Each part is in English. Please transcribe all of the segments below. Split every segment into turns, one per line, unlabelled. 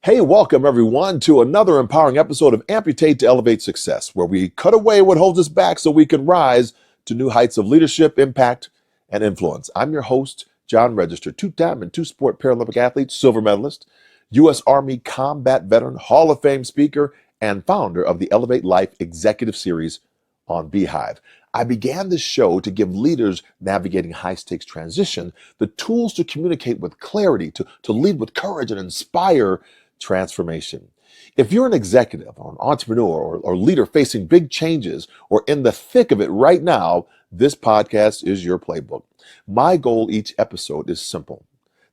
Hey, welcome everyone to another empowering episode of Amputate to Elevate Success, where we cut away what holds us back so we can rise to new heights of leadership, impact, and influence. I'm your host, John Register, two-time and two-sport Paralympic athlete, silver medalist, U.S. Army combat veteran, Hall of Fame speaker, and founder of the Elevate Life Executive Series on Beehive. I began this show to give leaders navigating high-stakes transition the tools to communicate with clarity, to lead with courage, and inspire transformation. If you're an executive or an entrepreneur or leader facing big changes or in the thick of it right now, this podcast is your playbook. My goal each episode is simple,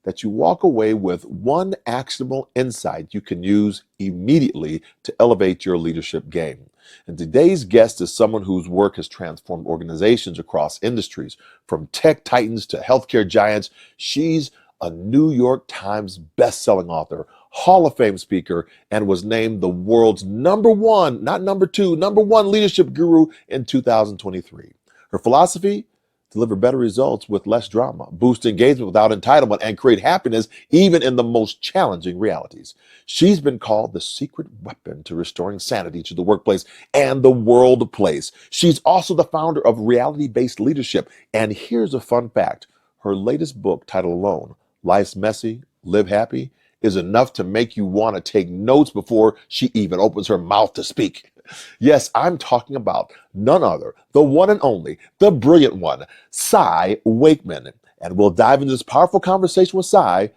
that you walk away with one actionable insight you can use immediately to elevate your leadership game. And today's guest is someone whose work has transformed organizations across industries, from tech titans to healthcare giants. She's a New York Times bestselling author, Hall of Fame speaker, and was named the world's number one, not number two, number one leadership guru in 2023. Her philosophy: deliver better results with less drama, boost engagement without entitlement, and create happiness even in the most challenging realities. She's been called the secret weapon to restoring sanity to the workplace and the world place. She's also the founder of reality-based leadership. And here's a fun fact. Her latest book, titled alone, Life's Messy, Live Happy, is enough to make you want to take notes before she even opens her mouth to speak. Yes, I'm talking about none other, the one and only, the brilliant one, Cy Wakeman. And we'll dive into this powerful conversation with Cy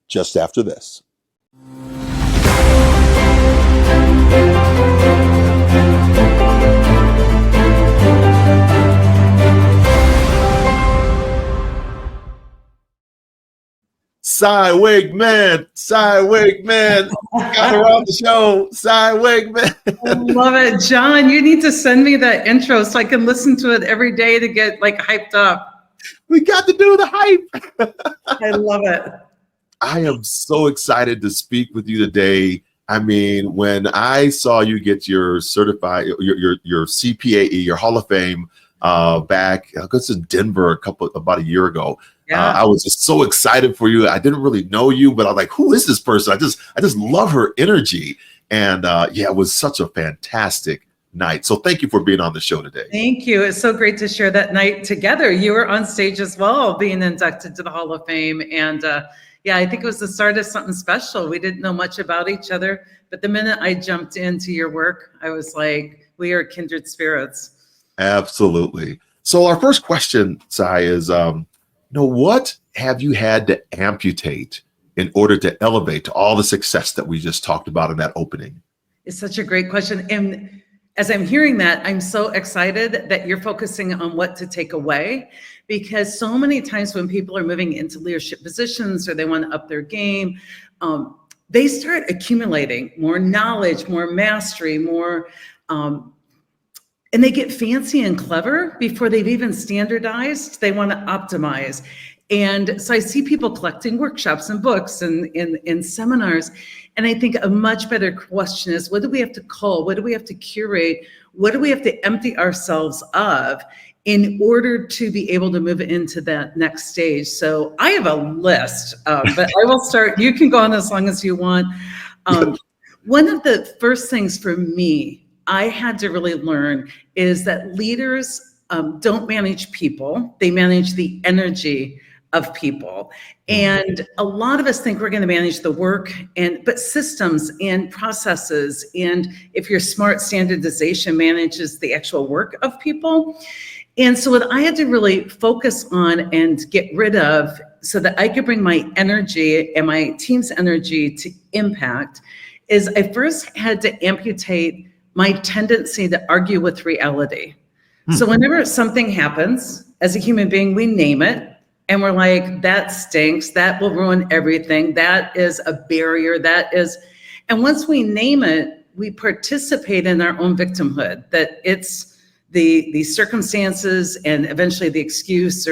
just after this. Cy Wakeman, Cy Wakeman, got her on the show, Cy Wakeman.
I love it. John, you need to send me that intro so I can listen to it every day to get hyped up.
We got to do the hype.
I love it.
I am so excited to speak with you today. I mean, when I saw you get your certified, your CPAE, your Hall of Fame back, I guess in Denver about a year ago.
Yeah.
I was just so excited for you. I didn't really know you, but I'm like, who is this person? I just love her energy. And it was such a fantastic night. So thank you for being on the show today.
Thank you. It's so great to share that night together. You were on stage as well, being inducted to the Hall of Fame. And I think it was the start of something special. We didn't know much about each other, but the minute I jumped into your work, I was like, we are kindred spirits.
Absolutely. So our first question, Cy, is, what have you had to amputate in order to elevate to all the success that we just talked about in that opening?
It's such a great question. And as I'm hearing that, I'm so excited that you're focusing on what to take away, because so many times when people are moving into leadership positions or they want to up their game, they start accumulating more knowledge, more mastery, more, and they get fancy and clever before they've even standardized. They want to optimize. And so I see people collecting workshops and books and in seminars. And I think a much better question is, what do we have to cull? What do we have to curate? What do we have to empty ourselves of in order to be able to move into that next stage? So I have a list, but I will start. You can go on as long as you want. One of the first things for me I had to really learn is that leaders don't manage people. They manage the energy of people. And a lot of us think we're going to manage the work, but systems and processes, and if you're smart, standardization manages the actual work of people. And so what I had to really focus on and get rid of so that I could bring my energy and my team's energy to impact is I first had to amputate my tendency to argue with reality. So whenever something happens, as a human being, we name it and we're like, that stinks, that will ruin everything, that is a barrier, and once we name it, we participate in our own victimhood, that it's the circumstances and eventually the excuse.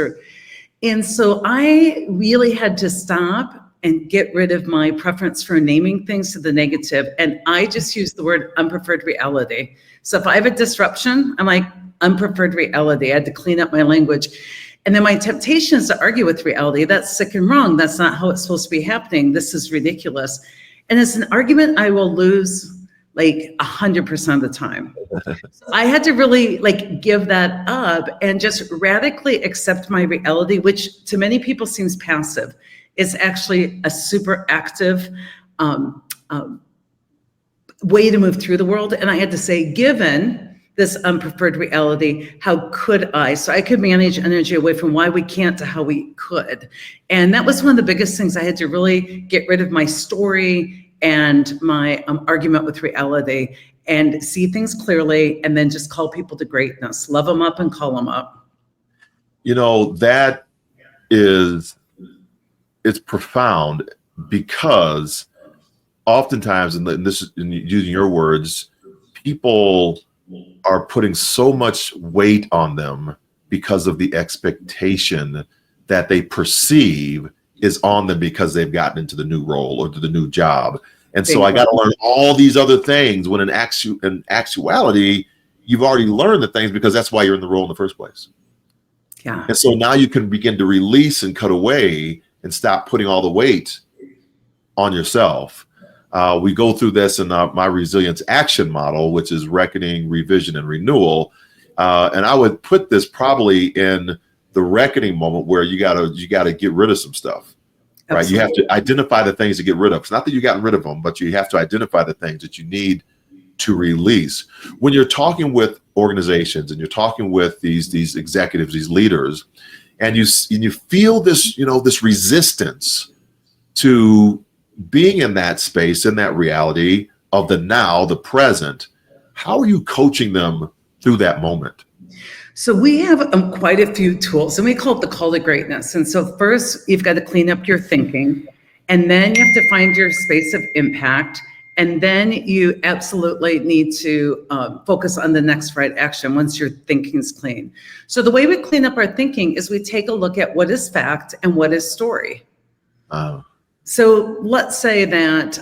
And so I really had to stop and get rid of my preference for naming things to the negative. And I just use the word unpreferred reality. So if I have a disruption, I'm like, unpreferred reality. I had to clean up my language. And then my temptation is to argue with reality. That's sick and wrong. That's not how it's supposed to be happening. This is ridiculous. And it's an argument I will lose like 100% of the time. I had to really like give that up and just radically accept my reality, which to many people seems passive. It's actually a super active way to move through the world. And I had to say, given this unpreferred reality, how could I? So I could manage energy away from why we can't to how we could. And that was one of the biggest things. I had to really get rid of my story and my argument with reality and see things clearly, and then just call people to greatness, love them up and call them up.
You know, that is, it's profound, because oftentimes, and this is using your words, people are putting so much weight on them because of the expectation that they perceive is on them because they've gotten into the new role or to the new job. And so I got to learn all these other things, when in actuality, you've already learned the things because that's why you're in the role in the first place.
Yeah.
And so now you can begin to release and cut away and stop putting all the weight on yourself. We go through this in my resilience action model, which is reckoning, revision, and renewal. And I would put this probably in the reckoning moment, where you gotta get rid of some stuff. Right. Absolutely. You have to identify the things to get rid of. It's not that you've gotten rid of them, but you have to identify the things that you need to release. When you're talking with organizations and you're talking with these executives, these leaders, and you feel this, this resistance to being in that space, in that reality of the now, the present, how are you coaching them through that moment?
So we have quite a few tools, and we call it the call to greatness. And so first, you've got to clean up your thinking, and then you have to find your space of impact, and then you absolutely need to focus on the next right action once your thinking's clean. So the way we clean up our thinking is we take a look at what is fact and what is story. So let's say that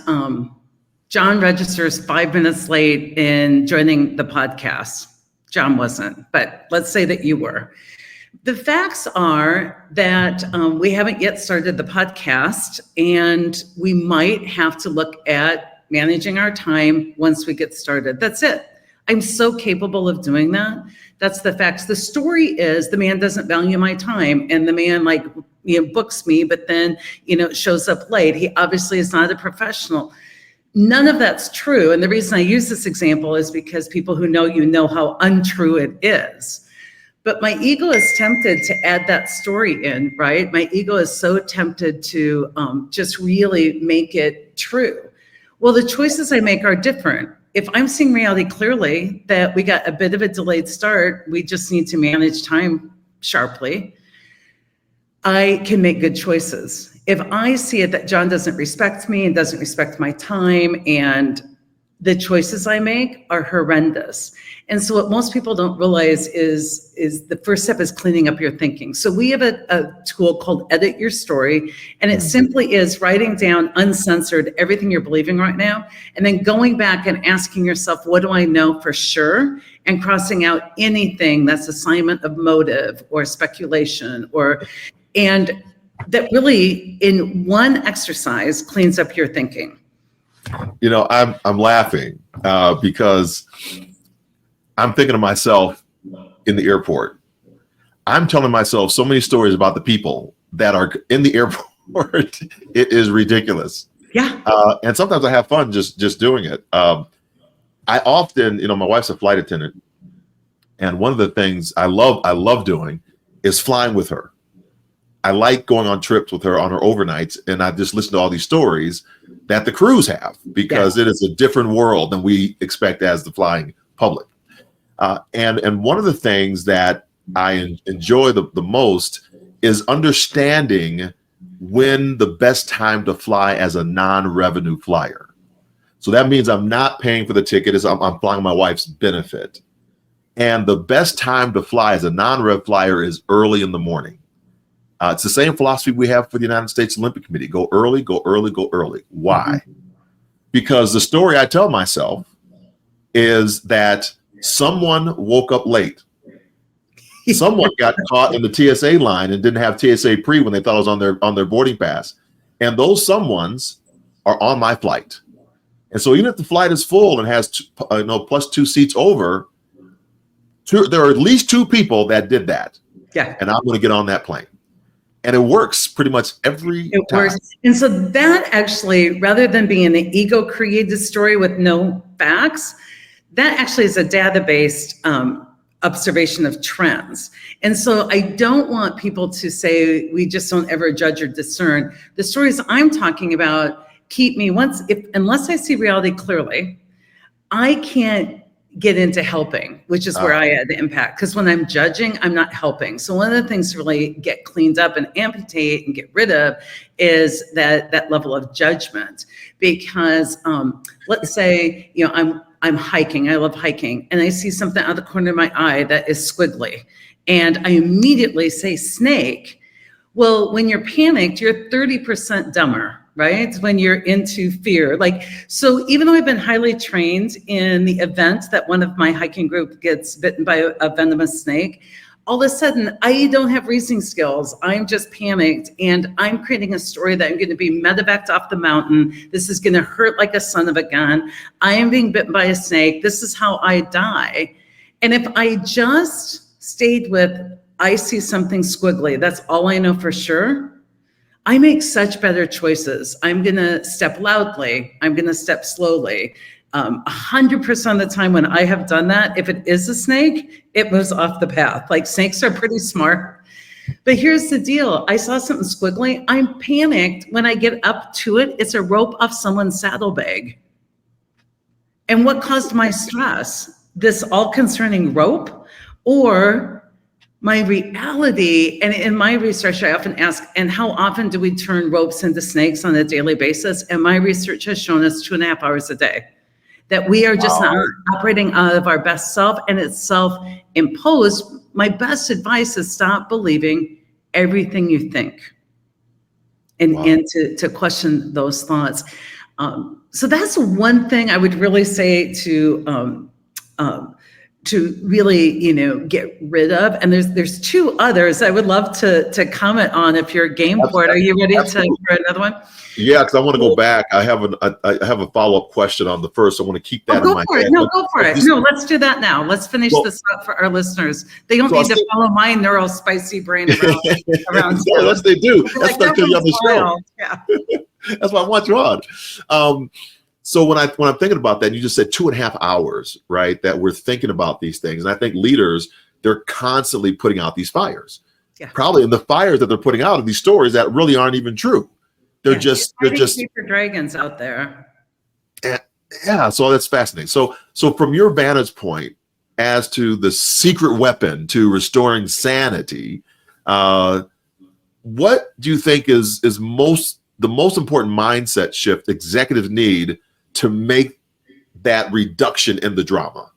John registers 5 minutes late in joining the podcast. John wasn't, but let's say that you were. The facts are that we haven't yet started the podcast, and we might have to look at managing our time once we get started. That's it. I'm so capable of doing that. That's the facts. The story is the man doesn't value my time, and the man books me, but then, shows up late. He obviously is not a professional. None of that's true. And the reason I use this example is because people who know you know how untrue it is. But my ego is tempted to add that story in, right? My ego is so tempted to just really make it true. Well, the choices I make are different. If I'm seeing reality clearly that we got a bit of a delayed start, we just need to manage time sharply, I can make good choices. If I see it that John doesn't respect me and doesn't respect my time, and the choices I make are horrendous. And so what most people don't realize is the first step is cleaning up your thinking. So we have a tool called Edit Your Story, and it simply is writing down uncensored everything you're believing right now, and then going back and asking yourself, what do I know for sure? And crossing out anything that's assignment of motive or speculation, and that really in one exercise cleans up your thinking.
I'm laughing because I'm thinking of myself in the airport. I'm telling myself so many stories about the people that are in the airport. It is ridiculous. Yeah. And sometimes I have fun just doing it. I often, my wife's a flight attendant, and one of the things I love doing is flying with her. I like going on trips with her on her overnights, and I just listen to all these stories that the crews have, because it is a different world than we expect as the flying public. And one of the things that I enjoy the most is understanding when the best time to fly as a non-revenue flyer. So that means I'm not paying for the ticket, I'm flying my wife's benefit. And the best time to fly as a non-rev flyer is early in the morning. It's the same philosophy we have for the United States Olympic Committee. Go early, go early, go early. Why? Because the story I tell myself is that someone woke up late. Someone got caught in the TSA line and didn't have TSA pre when they thought it was on their boarding pass. And those someones are on my flight. And so even if the flight is full and has plus 2 seats over, there are at least 2 people that did that.
Yeah.
And I'm going to get on that plane. And it works pretty much every time.
Works. And so that actually, rather than being an ego-created story with no facts, that actually is a data-based observation of trends. And so I don't want people to say we just don't ever judge or discern. The stories I'm talking about keep me unless I see reality clearly, I can't get into helping, which is where I add the impact. Because when I'm judging, I'm not helping. So one of the things to really get cleaned up and amputate and get rid of is that level of judgment. Because let's say, I'm hiking, I love hiking, and I see something out of the corner of my eye that is squiggly. And I immediately say snake. Well, when you're panicked, you're 30% dumber, right? When you're into fear. So even though I've been highly trained in the event that one of my hiking group gets bitten by a venomous snake, all of a sudden I don't have reasoning skills. I'm just panicked and I'm creating a story that I'm going to be medevaced off the mountain. This is going to hurt like a son of a gun. I am being bitten by a snake. This is how I die. And if I just stayed with, I see something squiggly, that's all I know for sure, I make such better choices. I'm going to step loudly. I'm going to step slowly. 100% of the time when I have done that, if it is a snake, it moves off the path. Snakes are pretty smart. But here's the deal. I saw something squiggly. I'm panicked. When I get up to it, it's a rope off someone's saddlebag. And what caused my stress? This all-concerning rope, or my reality? And in my research, I often ask, and how often do we turn ropes into snakes on a daily basis? And my research has shown us 2.5 hours a day, that we are just not operating out of our best self, and it's self-imposed. My best advice is stop believing everything you think and to question those thoughts. So that's one thing I would really say to really, get rid of. And there's 2 others I would love to comment on if you're game for it. Are you ready for another one?
Yeah, because I want to go back. I have a follow-up question on the first. I want to keep that in my head.
No, go for it. No, let's do that now. Let's finish this up for our listeners. They don't need to follow my neural spicy brain around.
Yes, they do. That's why you're on the show. Yeah. That's why I want you on. So when I'm thinking about that, you just said 2.5 hours, right? That we're thinking about these things. And I think leaders, they're constantly putting out these fires. Yeah. Probably in the fires that they're putting out of these stories that really aren't even true. They're just
paper dragons out there.
Yeah, so that's fascinating. So from your vantage point as to the secret weapon to restoring sanity, what do you think is the most important mindset shift executives need to make that reduction in the drama,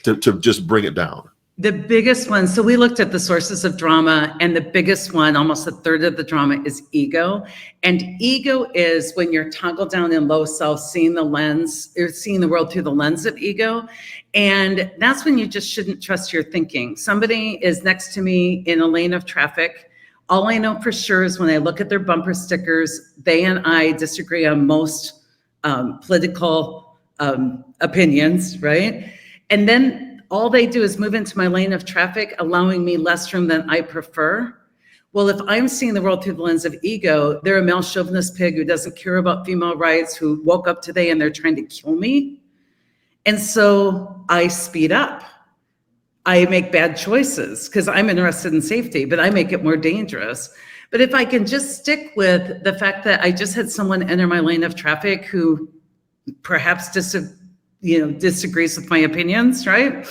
to just bring it down?
The biggest one, so we looked at the sources of drama, and the biggest one, almost 1/3 of the drama, is ego. And ego is when you're toggled down in low self, seeing the world through the lens of ego. And that's when you just shouldn't trust your thinking. Somebody is next to me in a lane of traffic. All I know for sure is when I look at their bumper stickers, they and I disagree on most political opinions, right? And then all they do is move into my lane of traffic, allowing me less room than I prefer. Well, if I'm seeing the world through the lens of ego, they're a male chauvinist pig who doesn't care about female rights, who woke up today and they're trying to kill me. And so I speed up. I make bad choices because I'm interested in safety, but I make it more dangerous. But if I can just stick with the fact that I just had someone enter my lane of traffic who perhaps disagrees with my opinions, right?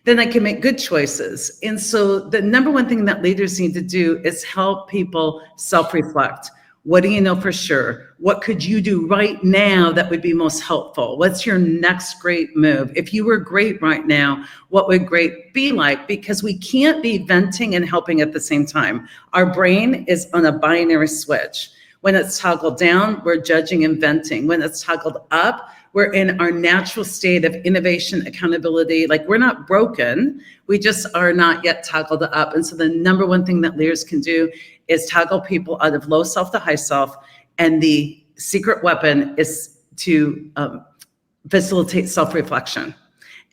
Then I can make good choices. And so the number one thing that leaders need to do is help people self-reflect. What do you know for sure? What could you do right now that would be most helpful? What's your next great move? If you were great right now, what would great be like? Because we can't be venting and helping at the same time. Our brain is on a binary switch. When it's toggled down, we're judging and venting. When it's toggled up, we're in our natural state of innovation, accountability. We're not broken, we just are not yet toggled up. And so the number one thing that leaders can do is toggle people out of low self to high self, and the secret weapon is to facilitate self-reflection.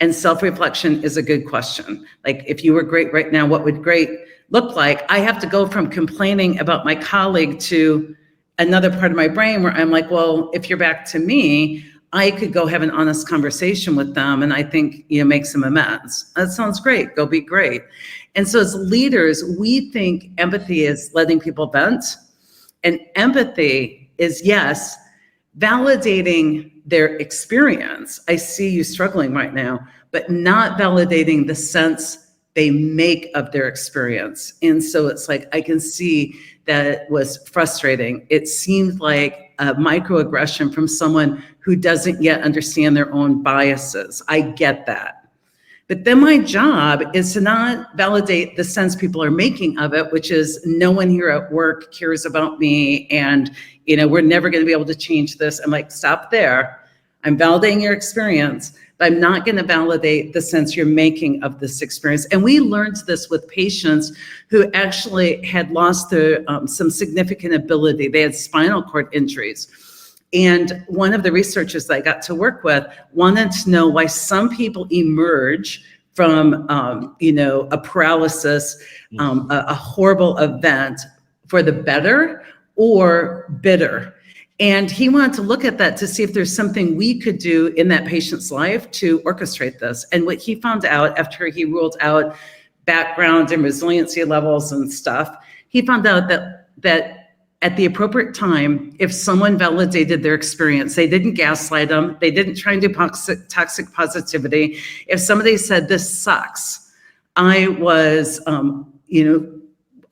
And self-reflection is a good question. Like, if you were great right now, what would great look like? I have to go from complaining about my colleague to another part of my brain where I'm like, well, if you're back to me, I could go have an honest conversation with them and I think, make some amends. That sounds great. Go be great. And so as leaders, we think empathy is letting people vent. And empathy is, yes, validating their experience. I see you struggling right now, but not validating the sense they make of their experience. And so it's like, I can see that it was frustrating. It seemed like a microaggression from someone who doesn't yet understand their own biases. I get that. But then my job is to not validate the sense people are making of it, which is no one here at work cares about me and, we're never going to be able to change this. I'm like, stop there. I'm validating your experience, but I'm not going to validate the sense you're making of this experience. And we learned this with patients who actually had lost their some significant ability. They had spinal cord injuries. And one of the researchers that I got to work with wanted to know why some people emerge from, a paralysis, a horrible event for the better or bitter. And he wanted to look at that to see if there's something we could do in that patient's life to orchestrate this. And what he found out after he ruled out background and resiliency levels and stuff, he found out that at the appropriate time, if someone validated their experience, they didn't gaslight them, they didn't try and do toxic positivity. If somebody said, this sucks, I was,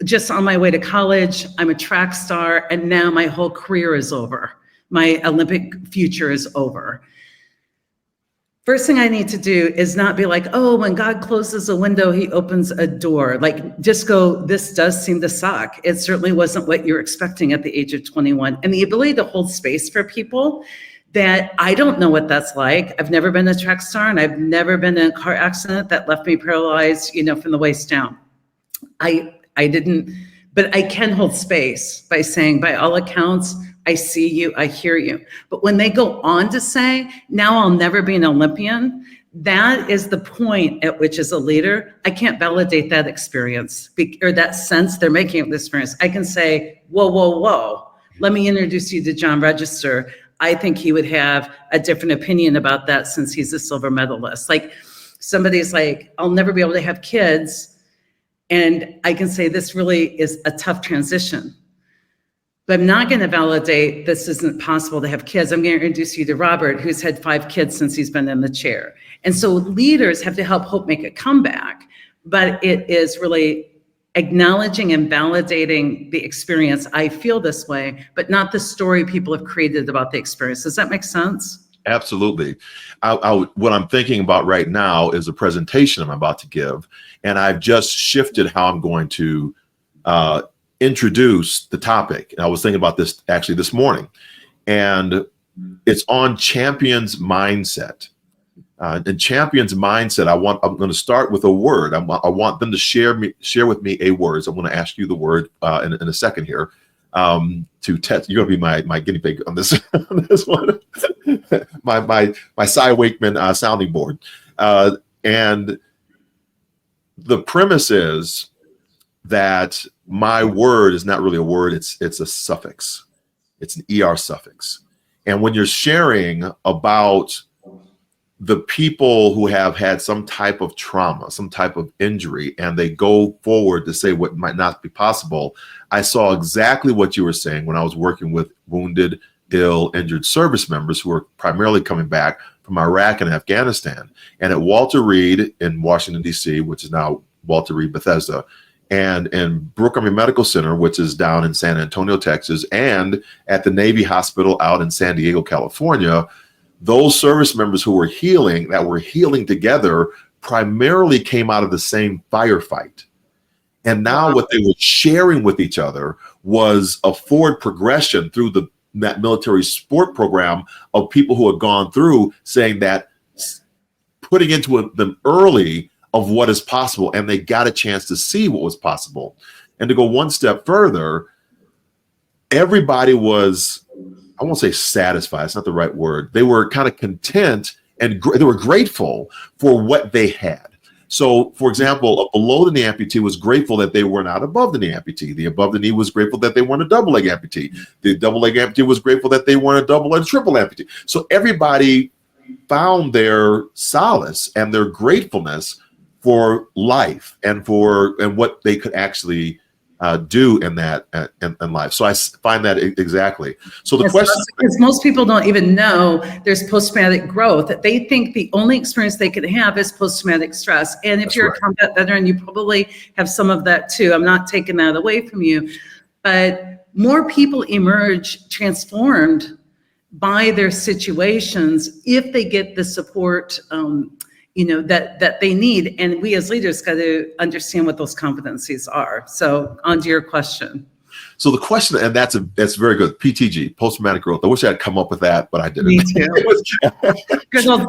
just on my way to college, I'm a track star, and now my whole career is over. My Olympic future is over. First thing I need to do is not be like, oh, when God closes a window, he opens a door. Like, just go, this does seem to suck. It certainly wasn't what you're expecting at the age of 21. And the ability to hold space for people that I don't know what that's like. I've never been a track star, and I've never been in a car accident that left me paralyzed, from the waist down. I didn't, but I can hold space by saying, by all accounts, I see you, I hear you. But when they go on to say, now I'll never be an Olympian, that is the point at which, as a leader, I can't validate that experience or that sense they're making of the experience. I can say, whoa, whoa, whoa, let me introduce you to John Register. I think he would have a different opinion about that since he's a silver medalist. Like, somebody's like, I'll never be able to have kids. And I can say this really is a tough transition, but I'm not going to validate this isn't possible to have kids. I'm going to introduce you to Robert, who's had 5 kids since he's been in the chair. And so leaders have to help Hope make a comeback, but it is really acknowledging and validating the experience. I feel this way, but not the story people have created about the experience. Does that make sense?
Absolutely. What I'm thinking about right now is a presentation I'm about to give, and I've just shifted how I'm going to introduce the topic. And I was thinking about this actually this morning, and it's on champions mindset. And champions mindset, I'm going to start with a word. I want them to share with me a word. So I'm going to ask you the word in a second here. To test, you're gonna be my guinea pig on this on this one. my Cy Wakeman sounding board, and the premise is that my word is not really a word; it's a suffix. It's an ER suffix, and when you're sharing about the people who have had some type of trauma, some type of injury, and they go forward to say what might not be possible. I saw exactly what you were saying when I was working with wounded, ill, injured service members who were primarily coming back from Iraq and Afghanistan. And at Walter Reed in Washington, D.C., which is now Walter Reed Bethesda, and in Brooke Army Medical Center, which is down in San Antonio, Texas, and at the Navy Hospital out in San Diego, California, those service members who were healing, that were healing together, primarily came out of the same firefight. And now what they were sharing with each other was a forward progression through that military sport program of people who had gone through, saying that, putting into them early of what is possible, and they got a chance to see what was possible. And to go one step further, everybody was I won't say satisfied, it's not the right word. They were kind of content and they were grateful for what they had. So, for example, a below the knee amputee was grateful that they were not above the knee amputee. The above the knee was grateful that they weren't a double leg amputee. The double leg amputee was grateful that they weren't a double or triple amputee. So everybody found their solace and their gratefulness for life and what they could actually do in that in life. So I find that exactly. So the question,
because most people don't even know there's post-traumatic growth. They think the only experience they could have is post-traumatic stress. And if you're a combat veteran, you probably have some of that too. I'm not taking that away from you, but more people emerge transformed by their situations if they get the support that they need. And we as leaders got to understand what those competencies are. So on to your question.
So the question, and that's very good. PTG, post-traumatic growth. I wish I had come up with that, but I didn't.
Me too. Good old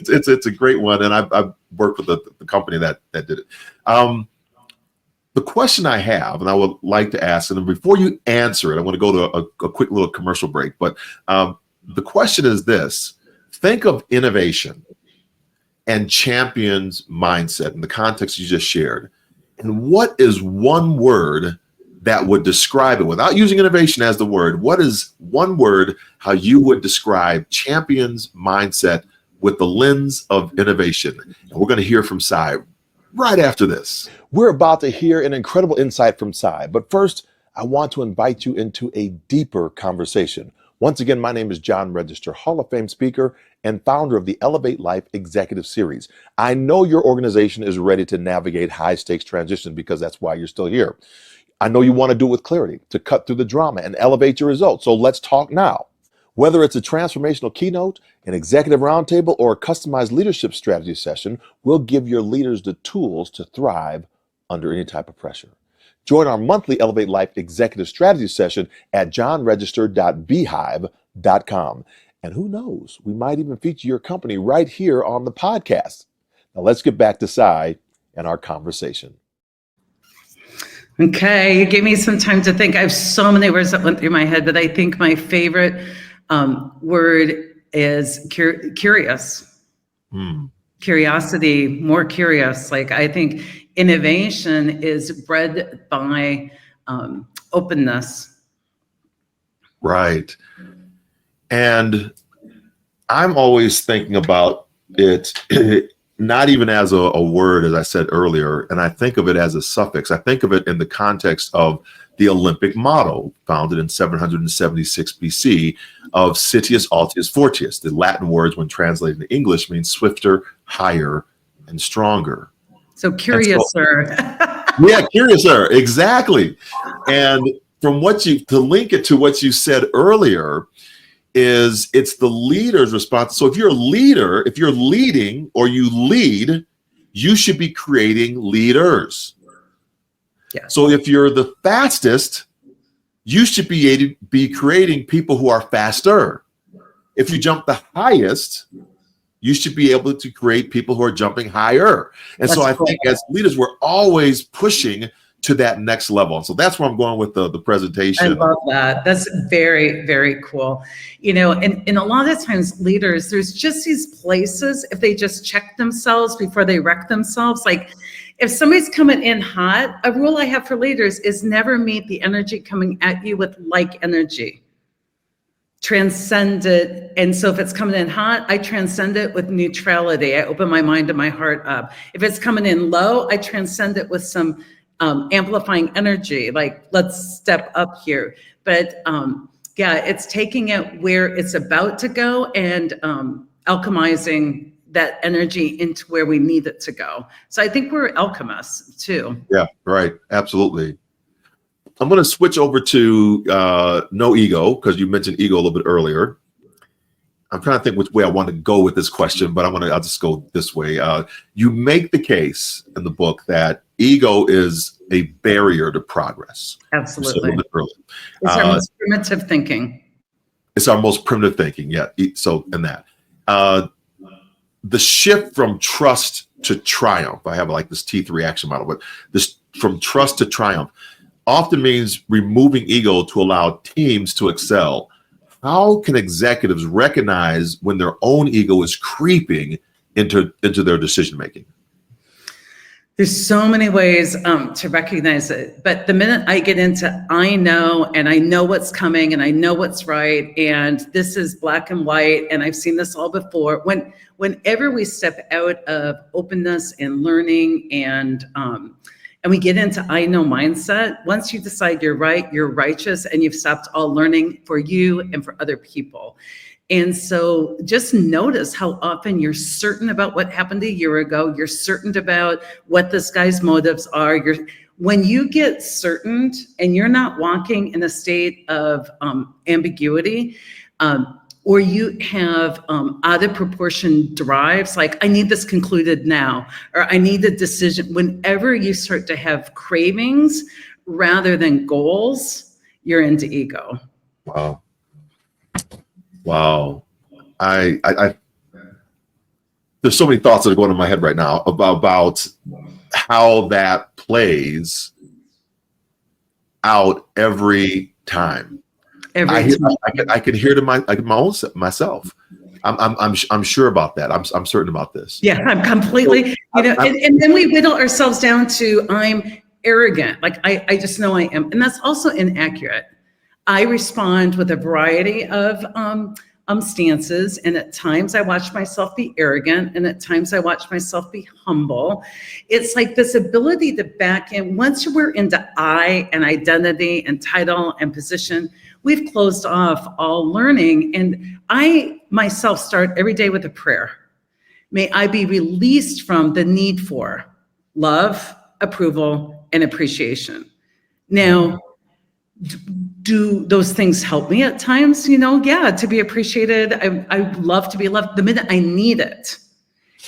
it's a great one. And I've worked with the company that did it. The question I have, and I would like to ask, and before you answer it, I want to go to a quick little commercial break. But the question is this: think of innovation and champions mindset in the context you just shared. And what is one word that would describe it without using innovation as the word? What is one word how you would describe champions mindset with the lens of innovation? And we're going to hear from Cy right after this. We're about to hear an incredible insight from Cy. But first, I want to invite you into a deeper conversation. Once again, my name is John Register, Hall of Fame speaker and founder of the Elevate Life Executive Series. I know your organization is ready to navigate high-stakes transition because that's why you're still here. I know you want to do it with clarity, to cut through the drama and elevate your results. So let's talk now. Whether it's a transformational keynote, an executive roundtable, or a customized leadership strategy session, we'll give your leaders the tools to thrive under any type of pressure. Join our monthly Elevate Life Executive Strategy session at johnregister.beehive.com. And who knows, we might even feature your company right here on the podcast. Now let's get back to Cy and our conversation.
Okay, you gave me some time to think. I have so many words that went through my head, but I think my favorite word is curious. Curiosity, more curious. Like, I think innovation is bred by openness.
Right. And I'm always thinking about it, not even as a word, as I said earlier, and I think of it as a suffix. I think of it in the context of the Olympic motto, founded in 776 BC, of Citius, Altius, Fortius. The Latin words, when translated into English, mean swifter, higher, and stronger.
So curiouser.
Yeah, curiouser, exactly. And from to link it to what you said earlier, it's the leader's response. So if you're a leader, if you're leading or you lead, you should be creating leaders.
Yeah.
So if you're the fastest, you should be creating people who are faster. If you jump the highest, you should be able to create people who are jumping higher. And that's so I think as leaders, we're always pushing to that next level. So that's where I'm going with the presentation.
I love that. That's very, very cool. And a lot of times leaders, there's just these places, if they just check themselves before they wreck themselves, like if somebody's coming in hot, a rule I have for leaders is never meet the energy coming at you with like energy. Transcend it. And so if it's coming in hot, I transcend it with neutrality. I open my mind and my heart up. If it's coming in low, I transcend it with some amplifying energy, like let's step up here. But it's taking it where it's about to go and alchemizing that energy into where we need it to go. So I think we're alchemists too.
Yeah, right. Absolutely. I'm going to switch over to no ego, because you mentioned ego a little bit earlier. I'm trying to think which way I want to go with this question, but I'll just go this way. You make the case in the book that ego is a barrier to progress.
Absolutely.
It's
our most primitive thinking.
It's our most primitive thinking, yeah. So in that. The shift from trust to triumph, I have like this T3 action model, but this from trust to triumph often means removing ego to allow teams to excel, how can executives recognize when their own ego is creeping into their decision making?
There's so many ways to recognize it. But the minute I get into, I know, and I know what's coming, and I know what's right, and this is black and white, and I've seen this all before. Whenever we step out of openness and learning and we get into I know mindset, once you decide you're right, you're righteous, and you've stopped all learning for you and for other people. And so just notice how often you're certain about what happened a year ago. You're certain about what this guy's motives are. When you get certain and you're not walking in a state of ambiguity, or you have out of proportion drives, like I need this concluded now, or I need a decision. Whenever you start to have cravings rather than goals, you're into ego.
Wow. Wow. I there's so many thoughts that are going in my head right now about how that plays out every time. I can hear to my own myself. I'm sure about that. I'm certain about this.
Yeah, I'm completely, and then we whittle ourselves down to I'm arrogant. Like I just know I am. And that's also inaccurate. I respond with a variety of stances, and at times I watch myself be arrogant, and at times I watch myself be humble. It's like this ability to back in. Once we're into I and identity and title and position, we've closed off all learning. And I myself start every day with a prayer. May I be released from the need for love, approval, and appreciation. Now, do those things help me at times? Yeah, to be appreciated. I love to be loved. The minute I need it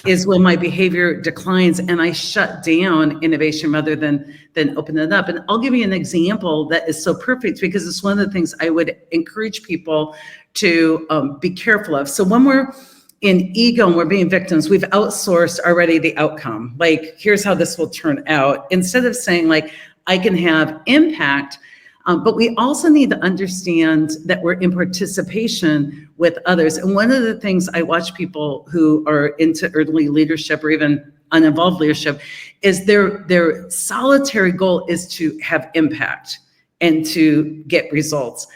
is when my behavior declines and I shut down innovation rather than open it up. And I'll give you an example that is so perfect because it's one of the things I would encourage people to be careful of. So when we're in ego and we're being victims, we've outsourced already the outcome. Like, here's how this will turn out. Instead of saying like, I can have impact, but we also need to understand that we're in participation with others. And one of the things I watch people who are into early leadership or even uninvolved leadership is their solitary goal is to have impact and to get results.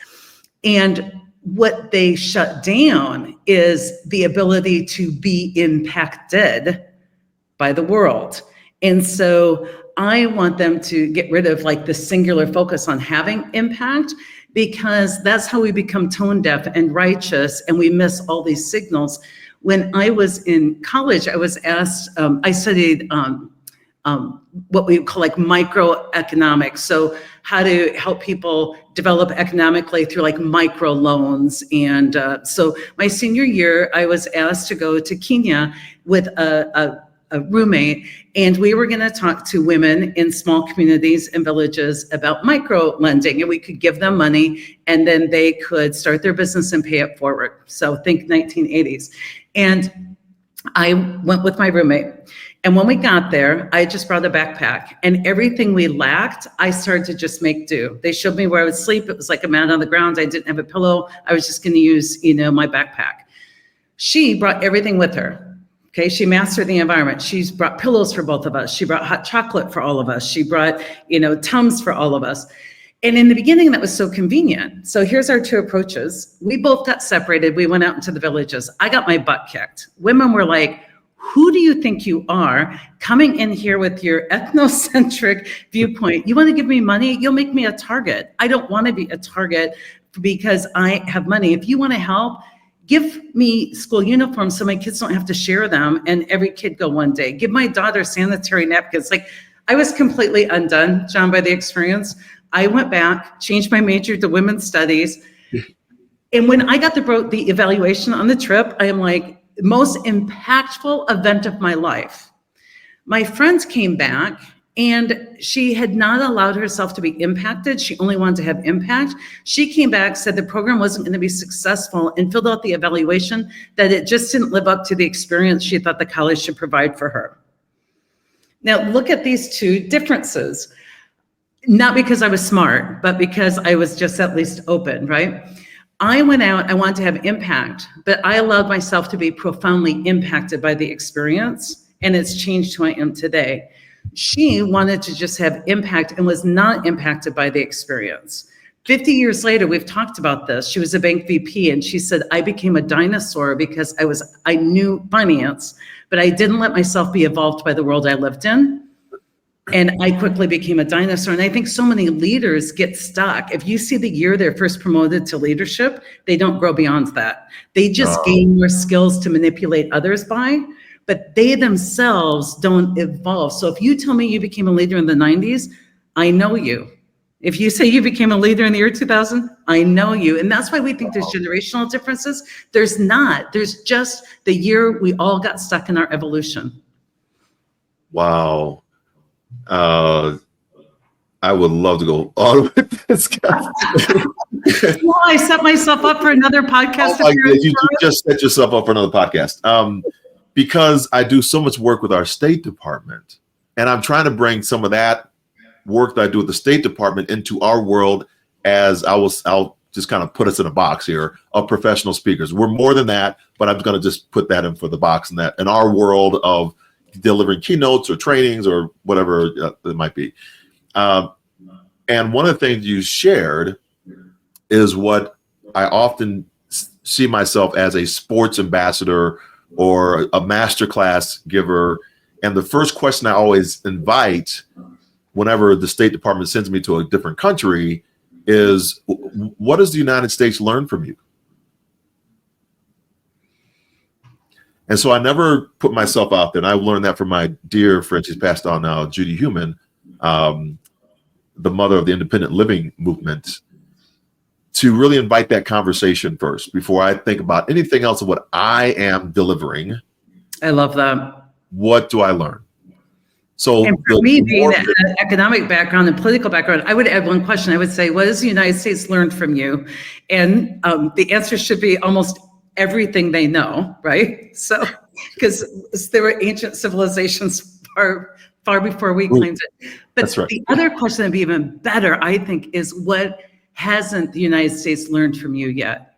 And what they shut down is the ability to be impacted by the world. And so I want them to get rid of like the singular focus on having impact, because that's how we become tone deaf and righteous, and we miss all these signals. When I was in college, I was asked, I studied what we call like microeconomics. So how to help people develop economically through like micro loans. And so my senior year, I was asked to go to Kenya with a roommate, and we were going to talk to women in small communities and villages about micro lending, and we could give them money and then they could start their business and pay it forward. So think 1980s. And I went with my roommate, and when we got there, I just brought a backpack, and everything we lacked, I started to just make do. They showed me where I would sleep. It was like a mat on the ground. I didn't have a pillow. I was just going to use, my backpack. She brought everything with her. Okay, she mastered the environment. She's brought pillows for both of us. She brought hot chocolate for all of us. She brought, Tums for all of us. And in the beginning, that was so convenient. So here's our two approaches. We both got separated. We went out into the villages. I got my butt kicked. Women were like, who do you think you are coming in here with your ethnocentric viewpoint? You want to give me money? You'll make me a target. I don't want to be a target because I have money. If you want to help, give me school uniforms so my kids don't have to share them and every kid go one day. Give my daughter sanitary napkins. Like, I was completely undone, John, by the experience. I went back, changed my major to women's studies. And when I got the evaluation on the trip, I am like, most impactful event of my life. My friends came back, and she had not allowed herself to be impacted. She only wanted to have impact. She came back, said the program wasn't going to be successful, and filled out the evaluation that it just didn't live up to the experience she thought the college should provide for her. Now, look at these two differences. Not because I was smart, but because I was just at least open, right? I went out, I wanted to have impact, but I allowed myself to be profoundly impacted by the experience, and it's changed who I am today. She wanted to just have impact and was not impacted by the experience. 50 years later, we've talked about this. She was a bank VP, and she said, I became a dinosaur because I knew finance, but I didn't let myself be evolved by the world I lived in. And I quickly became a dinosaur. And I think so many leaders get stuck. If you see the year they're first promoted to leadership, they don't grow beyond that. They just gain more skills to manipulate others by, but they themselves don't evolve. So if you tell me you became a leader in the 90s, I know you. If you say you became a leader in the year 2000, I know you. And that's why we think there's generational differences. There's not. There's just the year we all got stuck in our evolution.
Wow. I would love to go on with this guy.
Well, I set myself up for another podcast.
You just set yourself up for another podcast. Because I do so much work with our State Department, and I'm trying to bring some of that work that I do with the State Department into our world. I'll just kind of put us in a box here of professional speakers. We're more than that, but I'm going to just put that in for the box, and that in our world of delivering keynotes or trainings or whatever it might be. And one of the things you shared is what I often see myself as a sports ambassador or a masterclass giver. And the first question I always invite whenever the State Department sends me to a different country is, what does the United States learn from you? And so I never put myself out there. And I learned that from my dear friend, she's passed on now, Judy Heumann, the mother of the independent living movement, to really invite that conversation first before I think about anything else of what I am delivering.
I love that.
What do I learn? So,
and for me, being an economic background and political background, I would add one question. I would say, what has the United States learned from you? And the answer should be almost everything they know, right? So, because there were ancient civilizations far before we claimed it. But
that's right.
The other question that'd be even better, I think, is what hasn't the United States learned from you yet?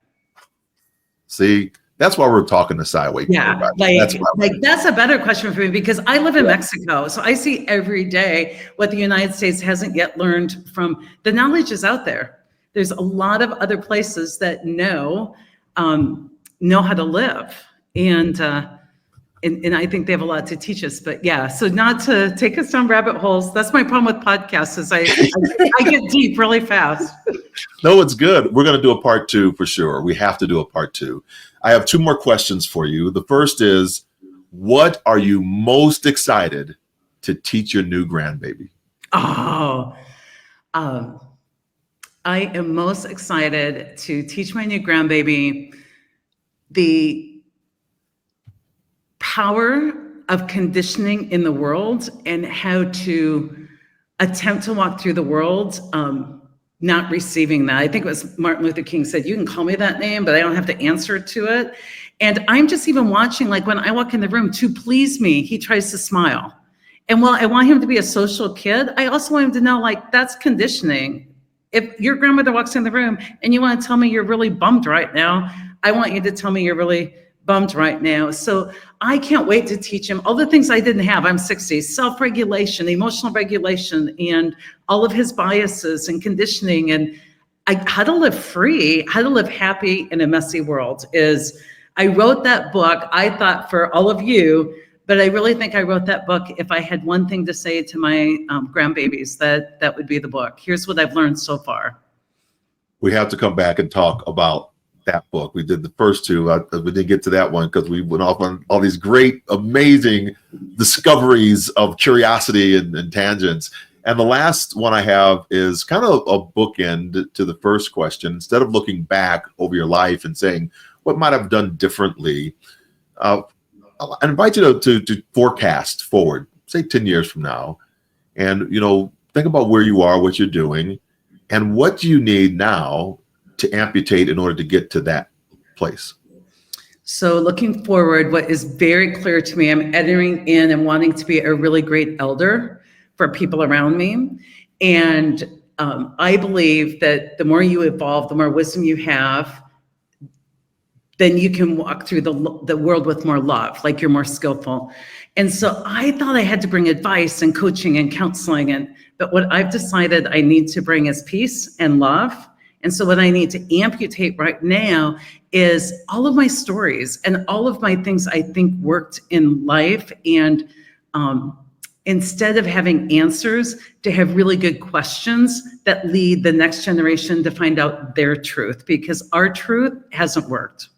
See, that's why we're talking to Cy Wakeman.
Yeah, that's a better question for me, because I live in Mexico, so I see every day what the United States hasn't yet learned from. The knowledge is out there. There's a lot of other places that know how to live, and I think they have a lot to teach us. But yeah, so not to take us down rabbit holes. That's my problem with podcasts, is I get deep really fast.
No, it's good. We're going to do a part 2 for sure. We have to do a part 2. I have 2 more questions for you. The first is, what are you most excited to teach your new grandbaby?
Oh, I am most excited to teach my new grandbaby the power of conditioning in the world and how to attempt to walk through the world not receiving that. I think it was Martin Luther King said, you can call me that name, but I don't have to answer to it. And I'm just even watching, like when I walk in the room, to please me, he tries to smile. And while I want him to be a social kid, I also want him to know, like, that's conditioning. If your grandmother walks in the room and you want to tell me you're really bummed right now, I want you to tell me you're really bummed right now. So I can't wait to teach him all the things I didn't have. I'm 60, self-regulation, emotional regulation, and all of his biases and conditioning, and how to live free, how to live happy in a messy world. I wrote that book, I thought, for all of you, but I really think I wrote that book. If I had one thing to say to my grandbabies, that would be the book. Here's what I've learned so far.
We have to come back and talk about that book. We did the first 2. We didn't get to that one because we went off on all these great, amazing discoveries of curiosity and tangents. And the last one I have is kind of a bookend to the first question. Instead of looking back over your life and saying, what might I have done differently? I invite you to forecast forward, say 10 years from now, and think about where you are, what you're doing, and what do you need now to amputate in order to get to that place.
So looking forward, what is very clear to me, I'm entering in and wanting to be a really great elder for people around me. And I believe that the more you evolve, the more wisdom you have, then you can walk through the world with more love, like you're more skillful. And so I thought I had to bring advice and coaching and counseling, but what I've decided I need to bring is peace and love. And so what I need to amputate right now is all of my stories and all of my things I think worked in life. And instead of having answers, to have really good questions that lead the next generation to find out their truth, because our truth hasn't worked.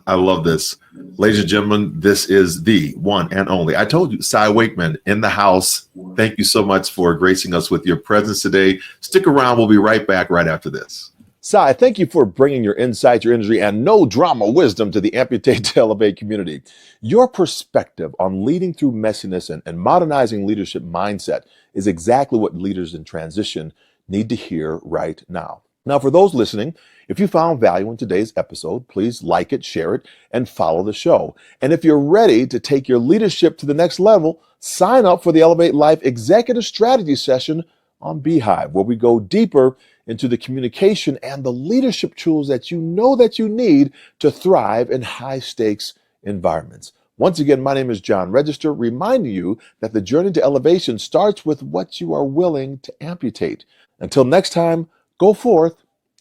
I love this. Ladies and gentlemen, this is the one and only. I told you, Cy Wakeman in the house. Thank you so much for gracing us with your presence today. Stick around. We'll be right back right after this. Cy, thank you for bringing your insight, your energy, and no drama wisdom to the Amputate to Elevate community. Your perspective on leading through messiness and modernizing leadership mindset is exactly what leaders in transition need to hear right now. Now, for those listening, if you found value in today's episode, please like it, share it, and follow the show. And if you're ready to take your leadership to the next level, sign up for the Elevate Life Executive Strategy Session on Beehive, where we go deeper into the communication and the leadership tools that you need to thrive in high-stakes environments. Once again, my name is John Register, reminding you that the journey to elevation starts with what you are willing to amputate. Until next time, go forth,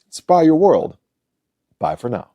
inspire your world. Bye for now.